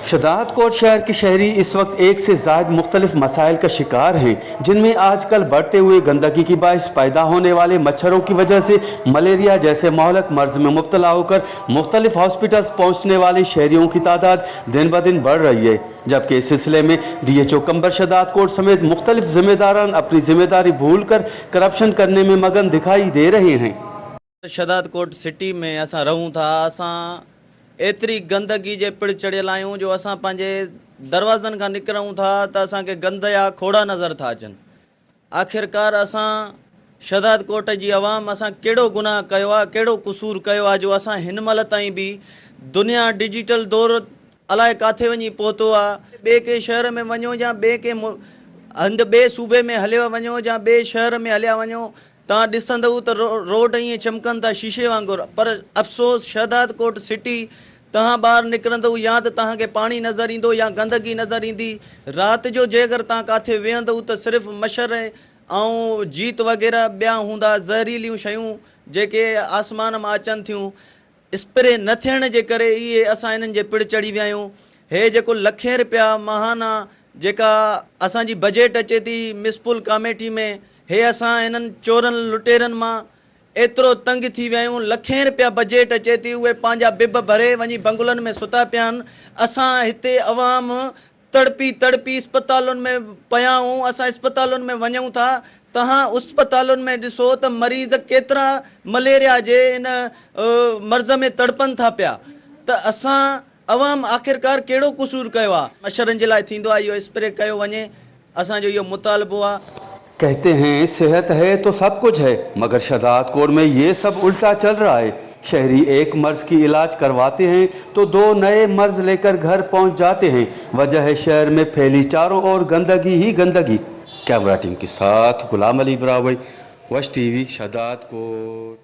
शहदादकोट शहर के शहरी इस वक्त एक से ज़ायद मुख्तलिफ मसाइल का शिकार हैं, जिनमें आजकल बढ़ते हुए गंदगी की बाइस पैदा होने वाले मच्छरों की वजह से मलेरिया जैसे महलक मर्ज में मुब्तला होकर मुख्तलिफ हॉस्पिटल्स पहुँचने वाले शहरियों की तादाद दिन ब दिन बढ़ रही है। जबकि इस सिलसिले में DHO कंबर शहदादकोट समेत मुख्तलिफ जिम्मेदारान अपनी जिम्मेदारी भूल कर करप्शन करने में मगन दिखाई दे रहे हैं। शहदादकोट सिटी में असां रहूं था, असां एतरी गंदगी जे पिड़ चढ़ियल आहियूं जो असां पंहिंजे दरवाज़नि खां निकिरूं था त असांखे गंद जा खोड़ा नज़र था अचनि। आख़िरकार असां शहदादकोट जी अवाम असां कहिड़ो गुनाह कयो आहे, कहिड़ो क़सूर कयो आहे जो असां हिन महिल ताईं बि दुनिया डिजिटल दौर अलाए किथे वञी पहुतो आहे। ॿिए के शहर में वञो या ॿिए के हंधि ॿिए सूबे में हलिया वञो या ॿिए शहर में हलिया वञो, तव्हां ॾिसंदव त रोड ईअं चमकनि था शीशे वांगुरु, पर अफ़सोस शहदादकोट सिटी तव्हां ॿाहिरि निकिरंदव या त तव्हांखे पाणी नज़र ईंदो या गंदगी नज़र ईंदी। राति जो जेकर तव्हां किथे वेहंदव त सिर्फ़ु मच्छर ऐं जीत वग़ैरह ॿिया हूंदा, ज़हरीलियूं शयूं जेके आसमान मां अचनि थियूं, स्प्रे न थियण जे करे इहे असां इन्हनि जे पिड़ चढ़ी विया आहियूं। हे जेको लखें रुपया महाना जेका असांजी बजट अचे थी म्युनिसिपल कमेटी में, हे असां हिननि चोरनि लुटेरनि मां एतिरो तंग थी विया आहियूं। लखें रुपया बजट अचे थी, उहे पंहिंजा बिब भरे वञी बंगलनि में सुता पिया आहिनि। असां हिते अवाम तड़पी तड़पी इस्पतालुनि में पिया आहियूं। असां इस्पतालुनि में वञूं था, तव्हां इस्पतालुनि में ॾिसो त मरीज़ केतिरा मलेरिया जे इन मर्ज़ में तड़पनि था पिया। त असां अवाम आख़िरकार कहिड़ो क़सूर कयो आहे? मच्छरनि जे लाइ थींदो आहे इहो स्प्रे कयो वञे, असांजो इहो मुतालबो आहे। कहते हैं सेहत है तो सब कुछ है, मगर शहदादकोट में ये सब उल्टा चल रहा है। शहरी एक मर्ज की इलाज करवाते हैं तो दो नए मर्ज लेकर घर पहुंच जाते हैं। वजह है शहर में फैली चारों ओर गंदगी ही गंदगी। कैमरा टीम के साथ गुलाम अली बरावई, वश TV शहदादकोट।